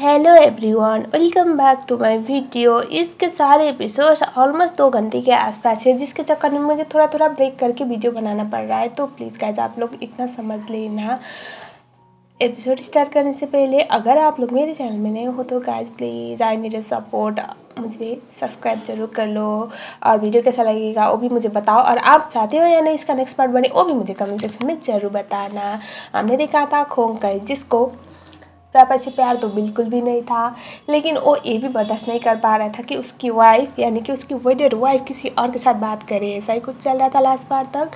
Hello everyone, welcome back to my video. इसके सारे episodes almost 2 घंटे के आसपास है, जिसके चक्कर में मुझे थोड़ा थोड़ा ब्रेक करके वीडियो बनाना पड़ रहा है। तो प्लीज़ गाइस आप लोग इतना समझ लेना। एपिसोड स्टार्ट करने से पहले अगर आप लोग मेरे चैनल में नए हो तो guys please I need support, मुझे सब्सक्राइब जरूर कर लो और वीडियो कैसा लगेगा वो भी मुझे बताओ। और आप चाहते हो या नहीं इसका नेक्स्ट पार्ट बने वो भी मुझे कमेंट सेक्शन में ज़रूर बताना। हमने देखा था खोंकाई, जिसको प्रापा से प्यार तो बिल्कुल भी नहीं था, लेकिन वो ये भी बर्दाश्त नहीं कर पा रहा था कि उसकी वाइफ यानी कि उसकी वेडेड वाइफ किसी और के साथ बात करे। ऐसा ही कुछ चल रहा था लास्ट पार्ट तक।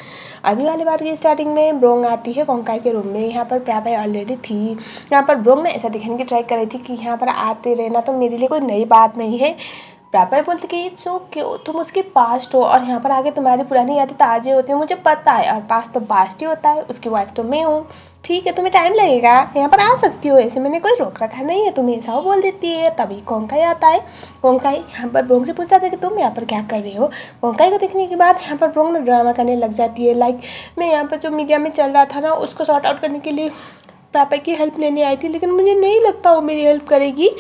अभी वाले पार्ट की स्टार्टिंग में ब्रोंग आती है खोंकाई के रूम में। यहाँ पर प्रापा ऑलरेडी थी। यहाँ पर ब्रोंग ने ऐसा दिखाने की ट्राई कर रही थी कि यहाँ पर आते रहना तो मेरे लिए कोई नई बात नहीं है। प्रापा बोलते कि इट्स ओके, तुम उसके पास्ट हो और यहाँ पर आके तुम्हारी पुरानी यादें ताज़े होती हैं, मुझे पता है। और पास्ट तो पास्ट ही होता है, उसकी वाइफ तो मैं हूँ। ठीक है, तुम्हें टाइम लगेगा, यहाँ पर आ सकती हो, ऐसे मैंने कोई रोक रखा नहीं है, तुम्हें ऐसा वो बोल देती है। तभी खोंकाई आता है। खोंकाई यहाँ पर ब्रोंग से पूछता था कि तुम यहाँ पर क्या कर रहे हो। खोंकाई को देखने के बाद यहाँ पर ब्रोंग ने ड्रामा करने लग जाती है। लाइक मैं यहाँ पर जो मीडिया में चल रहा था ना उसको सॉर्ट आउट करने के लिए पापा की हेल्प लेने आई थी, लेकिन मुझे नहीं लगता वो मेरी हेल्प करेगी।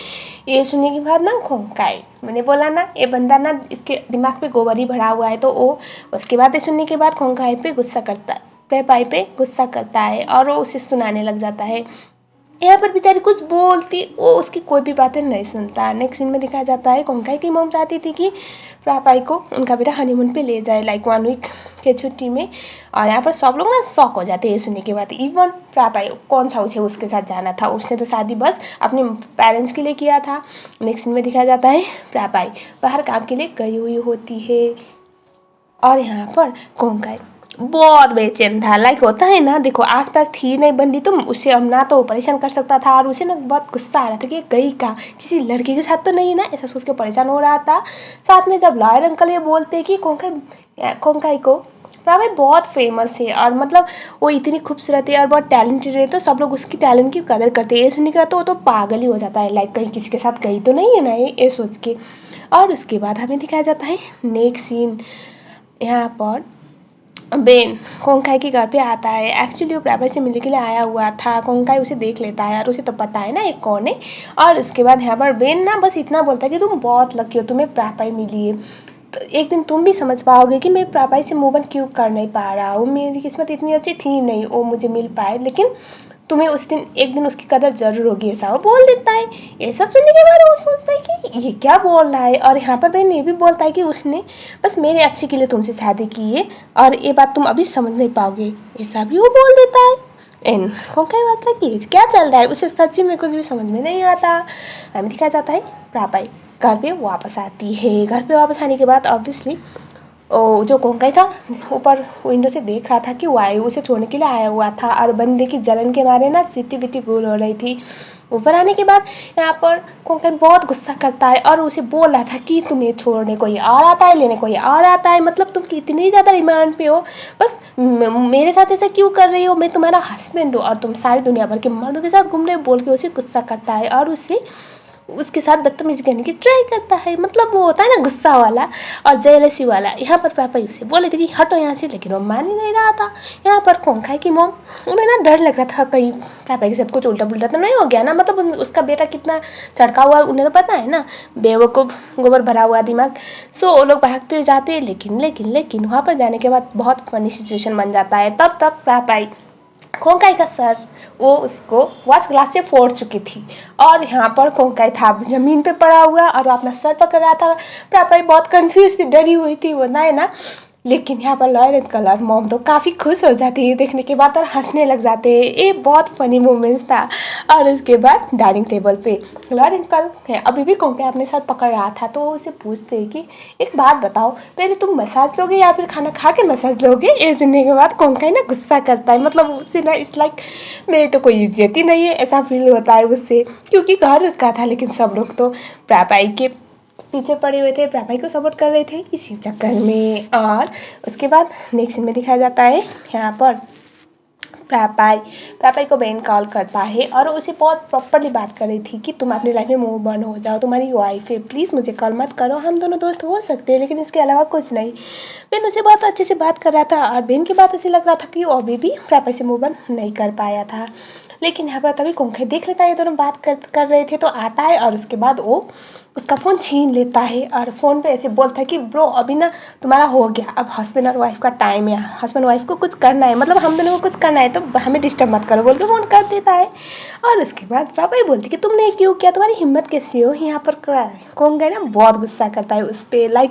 ये सुनने के बाद ना खोंकाई, मैंने बोला ना ये बंदा ना इसके दिमाग पे गोबर ही भरा हुआ है। तो वो उसके बाद ये सुनने के बाद खोंकाई पे गुस्सा करता है, पेपाई पे गुस्सा करता है और वो उसे सुनाने लग जाता है। यहाँ पर बेचारी कुछ बोलती, वो उसकी कोई भी बातें नहीं सुनता। नेक्स्ट सीन में दिखाया जाता है खोंकाई की मॉम चाहती थी कि प्रापाई को उनका बेटा हनीमून पे ले जाए, लाइक 1 वीक के छुट्टी में। और यहाँ पर सब लोग ना शॉक हो जाते हैं सुनने के बाद। इवन प्रापाई, कौन सा उसे उसके साथ जाना था, उसने तो शादी बस अपने पेरेंट्स के लिए किया था। नेक्स्ट सीन में दिखाया जाता है प्रापाई बाहर काम के लिए गई हुई होती है और यहाँ पर खोंकाई बहुत बेचैन था। लाइक होता है ना, देखो आसपास थी नहीं बंदी तो उसे अब ना तो परेशान कर सकता था, और उसे ना बहुत गुस्सा आ रहा था कि गई कहाँ, किसी लड़के के साथ तो नहीं ना, ऐसा सोच के परेशान हो रहा था। साथ में जब लॉयर अंकल ये बोलते कि खोंकाई को प्रापाई बहुत फेमस है और मतलब वो इतनी खूबसूरत है और बहुत टैलेंटेड है, तो सब लोग उसकी टैलेंट की कदर करते हैं। ये सुनने के बाद तो वो तो पागल ही हो जाता है, लाइक कहीं किसी के साथ गई तो नहीं है ना ये सोच के। और उसके बाद हमें दिखाया जाता है नेक्स्ट सीन। यहाँ पर बेन खोंकाई के घर पे आता है। एक्चुअली वो प्रापाई से मिलने के लिए आया हुआ था। खोंकाई उसे देख लेता है और उसे तो पता है ना ये कौन है। और उसके बाद यहाँ पर बेन ना बस इतना बोलता है कि तुम बहुत लकी हो, तुम्हें प्रापाई मिली है। तो एक दिन तुम भी समझ पाओगे कि मैं प्रापाई से मूव ऑन क्यों कर नहीं पा रहा हूँ। मेरी किस्मत इतनी अच्छी थी नहीं वो मुझे मिल पाए, लेकिन तुम्हें उस दिन एक दिन उसकी कदर जरूर होगी, ऐसा वो बोल देता है। ये सब सुनने के बाद वो सोचता है कि ये क्या बोल रहा है। और यहाँ पर बेन ये भी बोलता है कि उसने बस मेरे अच्छे के लिए तुमसे शादी की है और ये बात तुम अभी समझ नहीं पाओगे, ऐसा भी वो बोल देता है। एंड खोंकाई वास्ता कि क्या चल रहा है उसे सच्ची में कुछ भी समझ में नहीं आता। हमें दिखाया जाता है प्रापाई घर पे वापस आती है। घर पे वापस आने के बाद ऑब्वियसली जो खोंकाई था ऊपर विंडो से देख रहा था कि वायु उसे छोड़ने के लिए आया हुआ था और बंदे की जलन के मारे ना सिटी बिटी गोल हो रही थी। ऊपर आने के बाद यहाँ पर खोंकाई बहुत गुस्सा करता है और उसे बोल रहा था कि तुम्हें छोड़ने कोई और आता है, लेने कोई और आता है, मतलब तुम कितनी ज़्यादा डिमांड पे हो, बस मेरे साथ ऐसा क्यों कर रही हो, मैं तुम्हारा हस्बैंड हूँ और तुम सारी दुनिया भर के मर्दों के साथ घूम रहे हो, बोल के उसे गुस्सा करता है और उसके साथ बदतमीजी करने की ट्राई करता है। मतलब वो होता है ना गुस्सा वाला और जेलसी वाला। यहाँ पर पापा उसे बोले थे कि हटो यहाँ से, लेकिन वो मान ही नहीं रहा था। यहाँ पर खोंकाई की मॉम, उन्हें ना डर लग रहा था कहीं पापा के साथ कुछ उल्टा पुल्टा तो नहीं हो गया ना, मतलब उसका बेटा कितना चड़का हुआ है उन्हें तो पता है ना, बेवकूफ़ गोबर भरा हुआ दिमाग। सो वो लोग भागते हुए जाते हैं, लेकिन वहाँ पर जाने के बाद बहुत फनी सिचुएशन बन जाता है। तब तक पापाई खोंकाई का सर वो उसको वॉच ग्लास से फोड़ चुकी थी और यहाँ पर खोंकाई था जमीन पे पड़ा हुआ और वो अपना सर पकड़ रहा था। पापाई बहुत कंफ्यूज थी, डरी हुई थी वो ना है ना। लेकिन यहाँ पर लॉयर अंकल और मॉम तो काफ़ी खुश हो जाती है देखने के बाद और हंसने लग जाते हैं। ये बहुत फनी मोमेंट्स था। और उसके बाद डाइनिंग टेबल पे लॉयर अंकल अभी भी खोंकाई अपने सर पकड़ रहा था, तो उसे पूछते हैं कि एक बात बताओ, पहले तुम मसाज लोगे या फिर खाना खा के मसाज लोगे। ये सुनने के बाद खोंकाई ना गुस्सा करता है, मतलब उससे ना इट्स लाइक मेरी तो कोई इज्जत ही नहीं है ऐसा फील होता है उससे, क्योंकि घर उसका था लेकिन सब लोग तो प्रापाई के पीछे पड़े हुए थे, प्रापाई को सपोर्ट कर रहे थे इसी चक्कर में। और उसके बाद नेक्स्ट में दिखाया जाता है यहाँ पर प्रापाई को बेन कॉल करता है और उसे बहुत प्रॉपरली बात कर रही थी कि तुम अपनी लाइफ में मूव ऑन हो जाओ, तुम्हारी वाइफ है, प्लीज़ मुझे कॉल मत करो, हम दोनों दोस्त हो सकते हैं लेकिन इसके अलावा कुछ नहीं। बेन उसे बहुत अच्छे से बात कर रहा था और बेन की बात ऐसे लग रहा था कि वो अभी भी प्रापाई से मूव ऑन नहीं कर पाया था। लेकिन यहाँ पर तभी कोंखे देख लेता है, ये दोनों बात कर रहे थे, तो आता है और उसके बाद वो उसका फ़ोन छीन लेता है और फ़ोन पे ऐसे बोलता है कि ब्रो अभी ना तुम्हारा हो गया, अब हस्बैंड और वाइफ का टाइम है, हस्बैंड वाइफ को कुछ करना है, मतलब हम दोनों को कुछ करना है, तो हमें डिस्टर्ब मत करो बोल के फ़ोन कर देता है। और उसके बाद पापा ही बोलते कि तुमने क्यों किया, तुम्हारी हिम्मत कैसी हो यहाँ पर करा है। कोंगे ना बहुत गुस्सा करता है उस पर, लाइक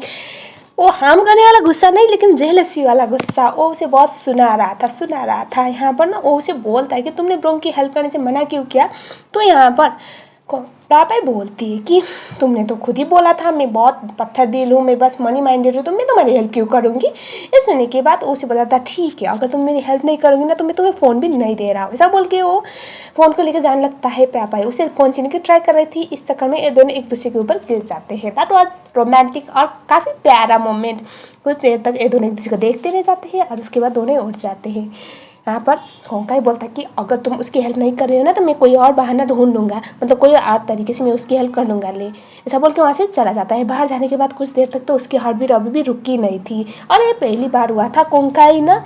वो हार्म करने वाला गुस्सा नहीं, लेकिन जेलसी वाला गुस्सा। वो उसे बहुत सुना रहा था यहाँ पर ना। वो उसे बोलता है कि तुमने ब्रो की हेल्प करने से मना क्यों किया। तो यहाँ पर पापा बोलती है कि तुमने तो खुद ही बोला था मैं बहुत पत्थर दिल हूँ, मैं बस मनी माइंडेड हूँ, तो मैं तुम्हारी हेल्प क्यों करूँगी। ये सुनने के बाद उसे बोला था ठीक है, अगर तुम मेरी हेल्प नहीं करोगी ना तो मैं तुम्हें फ़ोन भी नहीं दे रहा हूँ। ऐसा बोल के वो फ़ोन को लेकर जाने लगता है। पापा उसे फ़ोन छीनने की ट्राई कर रही थी, इस चक्कर में ये दोनों एक दूसरे के ऊपर गिर जाते हैं। दैट वॉज रोमांटिक और काफ़ी प्यारा मोमेंट। कुछ देर तक ये दोनों एक दूसरे को देखते रह जाते हैं और उसके बाद दोनों उठ जाते हैं। यहाँ पर कोंका ही बोलता है कि अगर तुम उसकी हेल्प नहीं कर रही हो ना तो मैं कोई और बहाना ढूंढ लूँगा, मतलब कोई और तरीके से मैं उसकी हेल्प कर लूँगा। ले ऐसा बोल के वहाँ से चला जाता है। बाहर जाने के बाद कुछ देर तक तो उसकी हार्ट बीट अभी भी रुकी नहीं थी और ये पहली बार हुआ था। कोंका ही ना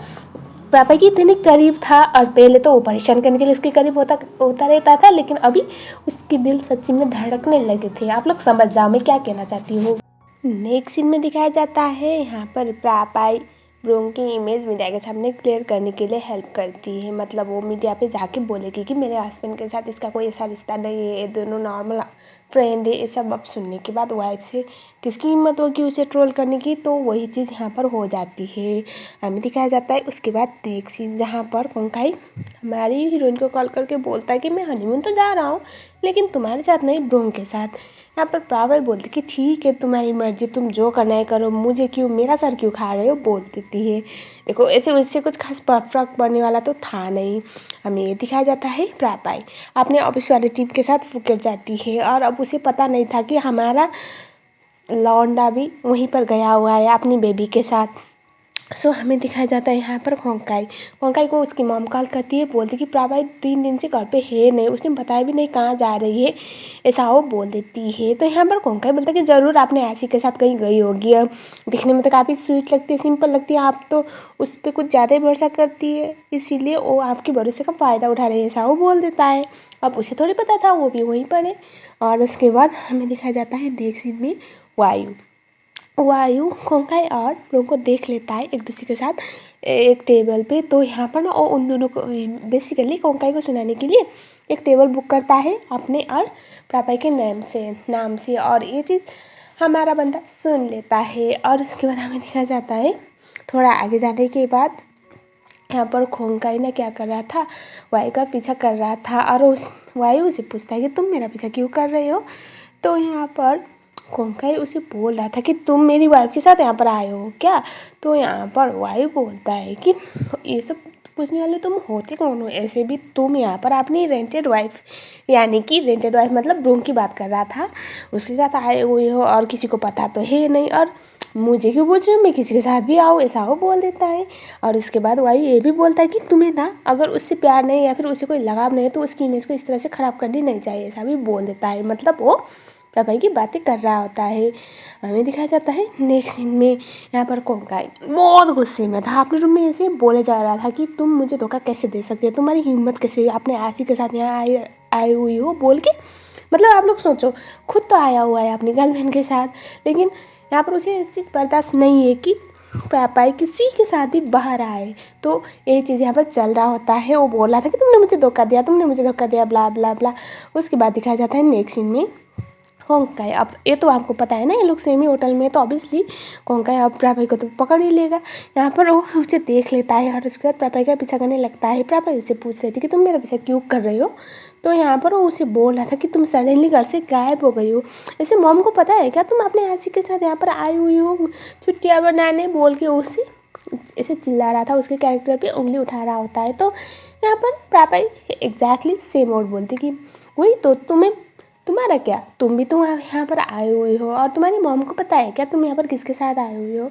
पापा की इतने करीब था और पहले तो वो परेशान करने के लिए उसके करीब होता रहता था, लेकिन अभी उसके दिल सच्ची में धड़कने लगे थे। आप लोग समझ जाओ मैं क्या कहना चाहती हूँ। नेक्स्ट सीन में दिखाया जाता है यहाँ पर प्रापाई ब्रोंग की इमेज मीडिया के सामने क्लियर करने के लिए हेल्प करती है। मतलब वो मीडिया पे जाके बोलेगी कि मेरे हस्बैंड के साथ इसका कोई ऐसा रिश्ता नहीं है, ये दोनों नॉर्मल फ्रेंड है। ये सब अब सुनने के बाद वाइफ से किसकी हिम्मत होगी उसे ट्रोल करने की, तो वही चीज़ यहाँ पर हो जाती है। हमें दिखाया जाता है उसके बाद नेक्स्ट सीन जहाँ पर कोंकाई हमारी हीरोइन को कॉल करके बोलता है कि मैं हनीमून तो जा रहा हूँ लेकिन तुम्हारे साथ नहीं, ब्रोंग के साथ। यहाँ पर प्रावल बोलती कि ठीक है तुम्हारी मर्जी, तुम जो करना है करो, मुझे क्यों, मेरा सर क्यों खा रहे हो, बोल देती है। देखो ऐसे उससे कुछ खास फर्क पड़ने वाला तो था नहीं। हमें ये दिखाया जाता है प्रापाई अपने ऑफिस वाली टीम के साथ फुकेट जाती है और अब उसे पता नहीं था कि हमारा लौंडा भी वहीं पर गया हुआ है अपनी बेबी के साथ। सो हमें दिखाया जाता है यहाँ पर कोंकाई को उसकी मॉम कॉल करती है, बोलती कि प्राभाई 3 दिन से घर पे है नहीं, उसने बताया भी नहीं कहाँ जा रही है, ऐसा वो बोल देती है। तो यहाँ पर कोंकाई बोलता है कि ज़रूर आपने आशी के साथ कहीं गई होगी। अब दिखने में तो काफ़ी स्वीट लगती है, सिंपल लगती है, आप तो उस पर कुछ ज़्यादा ही भरोसा करती है, इसीलिए वो आपके भरोसे का फ़ायदा उठा रही है, ऐसा वो बोल देता है। अब उसे थोड़ी पता था, वो भी वहीं पर है। और उसके बाद हमें दिखाया जाता है नेक्स्ट सीन में वायु कोंकाई और ब्रोंग को देख लेता है एक दूसरे के साथ एक टेबल पे। तो यहाँ पर ना वो उन दोनों को बेसिकली कोंकाई को सुनाने के लिए एक टेबल बुक करता है अपने और प्रापाई के नाम से और ये चीज़ हमारा बंदा सुन लेता है। और उसके बाद हमें दिखाया जाता है थोड़ा आगे जाने के बाद यहाँ पर कोंकाई ना क्या कर रहा था, वायु का पीछा कर रहा था और उस वायु उसे पूछता है कि तुम मेरा पीछा क्यों कर रहे हो। तो यहाँ पर कोंकाई उसे बोल रहा था कि तुम मेरी वाइफ के साथ यहाँ पर आए हो क्या। तो यहाँ पर वायु बोलता है कि ये सब पूछने वाले तुम होते कौन हो, ऐसे भी तुम यहाँ पर अपनी रेंटेड वाइफ, यानी कि रेंटेड वाइफ मतलब ब्रोंग की बात कर रहा था, उसके साथ आए हुए हो और किसी को पता तो है नहीं, और मुझे क्यों पूछ रहे हो, मैं किसी के साथ भी आऊँ, ऐसा वो बोल देता है। और उसके बाद वायु ये भी बोलता है कि तुम्हें ना अगर उससे प्यार नहीं या फिर उससे कोई लगाव नहीं है तो उसकी इमेज को इस तरह से ख़राब करनी नहीं चाहिए, ऐसा भी बोल देता है। मतलब वो प्रापाई की बातें कर रहा होता है। हमें दिखाया जाता है नेक्स्ट सीन में यहाँ पर कोंकाई बहुत गुस्से में था, अपने रूम में ऐसे बोले जा रहा था कि तुम मुझे धोखा कैसे दे सकते हो, तुम्हारी हिम्मत कैसे हुई, अपने आशी के साथ यहाँ आई हुई हो बोल के। मतलब आप लोग सोचो, खुद तो आया हुआ है अपनी गर्लफ्रेंड के साथ, लेकिन यहाँ पर उसे इस चीज़ बर्दाश्त नहीं है कि प्रापाई किसी के साथ भी बाहर आए। तो ये चीज़ यहाँ पर चल रहा होता है। वो बोल रहा था कि तुमने मुझे धोखा दिया, तुमने मुझे धोखा दिया, ब्ला ब्ला ब्ला। उसके बाद दिखाया जाता है नेक्स्ट सीन में कोंकाई, अब ये तो आपको पता है ना, ये लोग सेमी होटल में, तो ऑब्वियसली कोंकाई अब प्रापाई को तो पकड़ ही लेगा। यहाँ पर वो उसे देख लेता है और उसके बाद प्रापाई का पीछा करने लगता है। प्रापाई उससे पूछ रही थी कि तुम मेरा पीछा क्यों कर रहे हो। तो यहाँ पर वो उसे बोल रहा था कि तुम सडनली घर से गायब हो गई हो, ऐसे मॉम को पता है क्या तुम अपने आशी के साथ यहाँ पर आई हुई हो छुट्टियाँ बनाने, बोल के उससे ऐसे चिल्ला रहा था, उसके कैरेक्टर पे उंगली उठा रहा होता है। तो यहाँ पर प्रापाई एग्जैक्टली सेम वर्ड बोलती कि वही तो, तुम्हारा क्या, तुम भी तो यहाँ पर आए हुए हो और तुम्हारी मॉम को पता है क्या तुम यहाँ पर किसके साथ आए हुए हो।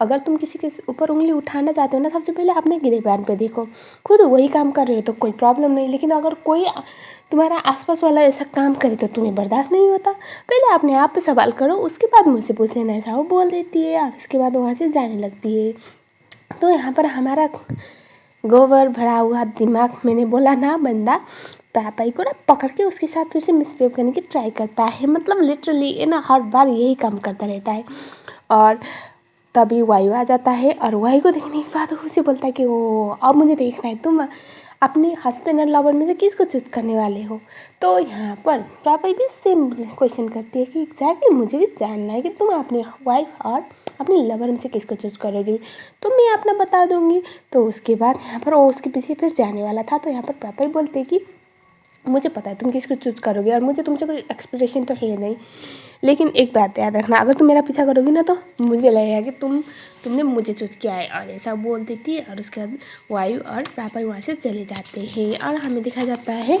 अगर तुम किसी के ऊपर उंगली उठाना चाहते हो ना, सबसे पहले अपने गिरेबान पे देखो, खुद वही काम कर रहे हो तो कोई प्रॉब्लम नहीं, लेकिन अगर कोई तुम्हारा आसपास वाला ऐसा काम करे तो तुम्हें बर्दाश्त नहीं होता। पहले अपने आप पे सवाल करो, उसके बाद मुझसे पूछ लेना, ऐसा वो बोल देती है और उसके बाद वहाँ से जाने लगती है। तो यहाँ पर हमारा गोबर भरा हुआ दिमाग, मैंने बोला ना, बंदा पापाई को ना पकड़ के उसके साथ उसे मिसबिहेव करने की ट्राई करता है। मतलब लिटरली ये ना हर बार यही काम करता रहता है। और तभी वायु आ जाता है और वायु को देखने के बाद उसे बोलता है कि ओ अब मुझे देखना है, तुम अपने हस्बैंड और लवर में से किसको चूज करने वाले हो। तो यहाँ पर पापाई भी सेम क्वेश्चन करती है कि एग्जैक्टली मुझे भी जानना है कि तुम अपनी वाइफ और अपने लवर में से किसको चूज करोगे, तो मैं अपना बता दूंगी। तो उसके बाद यहाँ पर वो उसके पीछे फिर जाने वाला था। तो यहाँ पर पापाई बोलते कि मुझे पता है तुम किसको चूज करोगे और मुझे तुमसे कोई एक्सपेक्टेशन तो है नहीं, लेकिन एक बात याद रखना, अगर तुम मेरा पीछा करोगी ना तो मुझे लगेगा कि तुमने मुझे चूज किया है। और ऐसा बोल देती है और उसके बाद वायु और पापाई वहाँ से चले जाते हैं। और हमें दिखा जाता है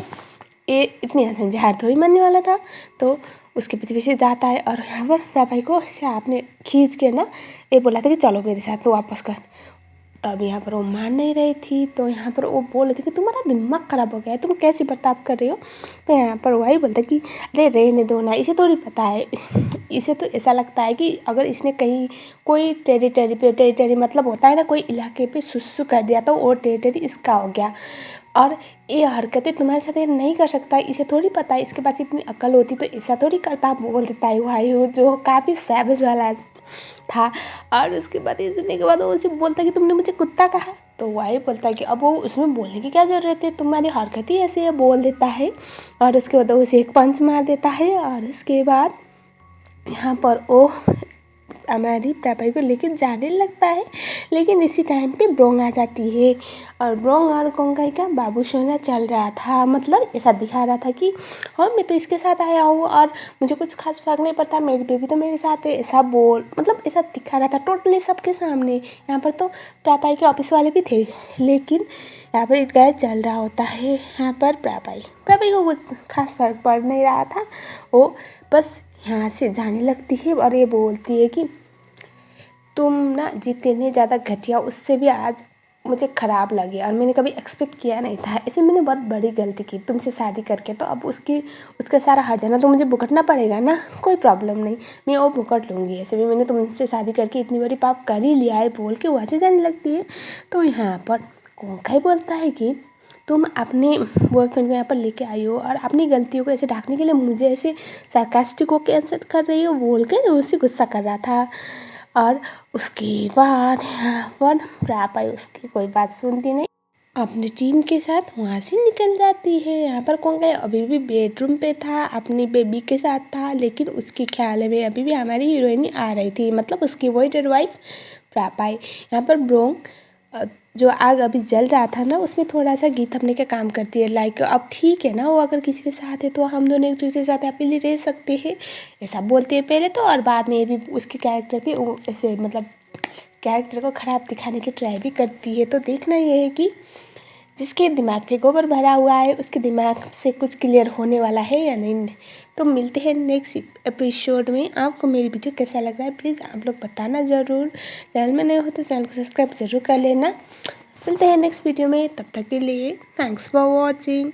ये इतनी आसान से हार थोड़ी मानने वाला था, तो उसके पीछे पीछे जाता है और यहाँ पर पापाई को से आपने खींच के ना ये बोला था कि चलो मेरे साथ, तो वापस कर। तब यहाँ पर वो मान नहीं रही थी। तो यहाँ पर वो बोल रही थी कि तुम्हारा दिमाग ख़राब हो गया है, तुम कैसे बर्ताव कर रहे हो। तो यहाँ पर वही बोलता कि अरे रहने दो ना, इसे थोड़ी पता है, इसे तो ऐसा लगता है कि अगर इसने कहीं कोई टेरिटरी मतलब होता है ना, कोई इलाके पे सुसु कर दिया तो वो टेरिटरी इसका हो गया। और ये हरकतें तुम्हारे साथ ये नहीं कर सकता है, इसे थोड़ी पता है, इसके पास इतनी अकल होती तो ऐसा थोड़ी करता, बोल देता है वायु, जो काफ़ी सैवेज वाला था। और उसके बाद ये सुनने के बाद वो उसे बोलता है कि तुमने मुझे कुत्ता कहा। तो वायु बोलता है कि अब वो उसमें बोलने की क्या ज़रूरत है, तुम्हारी हरकत ही ऐसी है, बोल देता है। और उसके बाद वो उसे एक पंच मार देता है। और उसके बाद यहाँ पर वो हमारी पापाई को लेकर जाने लगता है। लेकिन इसी टाइम पे ब्रोंग आ जाती है और ब्रोंग और कोंगाई का बाबू सोना चल रहा था। मतलब ऐसा दिखा रहा था कि हाँ मैं तो इसके साथ आया हूँ और मुझे कुछ खास फर्क नहीं पड़ता, मेरी बेबी तो मेरे साथ है, ऐसा बोल, मतलब ऐसा दिखा रहा था टोटली सबके सामने। यहाँ पर तो पापाई के ऑफिस वाले भी थे, लेकिन यहाँ पर एक गाय चल रहा होता है। यहाँ पर पापाई को कुछ खास फर्क पड़ नहीं रहा था, वो बस यहाँ से जाने लगती है और ये बोलती है कि तुम ना जितने ज़्यादा घटिया, उससे भी आज मुझे ख़राब लगे और मैंने कभी एक्सपेक्ट किया नहीं था, ऐसे मैंने बहुत बड़ी गलती की तुमसे शादी करके। तो अब उसका सारा हर्जाना तो मुझे भुगतना पड़ेगा ना, कोई प्रॉब्लम नहीं, मैं वो भुगत लूँगी, ऐसे भी मैंने तुमसे शादी करके इतनी बड़ी पाप कर ही लिया है, बोल के वहाँ से जाने लगती है। तो यहाँ पर कोंखाई बोलता है कि तुम अपने बॉयफ्रेंड को यहाँ पर लेके आई हो और अपनी गलतियों को ऐसे ढकने के लिए मुझे ऐसे सार्कास्टिक होकर आंसर कर रही हो, बोल के उससे गुस्सा कर रहा था। और उसके बाद यहाँ पर पापाई उसकी कोई बात सुनती नहीं, अपनी टीम के साथ वहाँ से निकल जाती है। यहाँ पर कोंगाई अभी भी बेडरूम पे था, अपनी बेबी के साथ था, लेकिन उसके ख्याल में अभी भी हमारी हीरोइन आ रही थी, मतलब उसकी वही वाइफ पापाई। यहाँ पर ब्रोंग जो आग अभी जल रहा था ना, उसमें थोड़ा सा घी थमने का काम करती है। लाइक अब ठीक है ना, वो अगर किसी के साथ है तो हम दोनों एक दूसरे के साथ हैप्पीली रह सकते हैं, ऐसा बोलते हैं पहले तो। और बाद में ये भी उसके कैरेक्टर पे ऐसे मतलब कैरेक्टर को ख़राब दिखाने की ट्राई भी करती है। तो देखना ये है कि जिसके दिमाग पे गोबर भरा हुआ है उसके दिमाग से कुछ क्लियर होने वाला है या नहीं। तो मिलते हैं नेक्स्ट एपिसोड में। आपको मेरी वीडियो कैसा लग रहा है प्लीज़ आप लोग बताना ज़रूर। चैनल में नए हो तो चैनल को सब्सक्राइब ज़रूर कर लेना। मिलते हैं नेक्स्ट वीडियो में, तब तक के लिए थैंक्स फॉर वॉचिंग।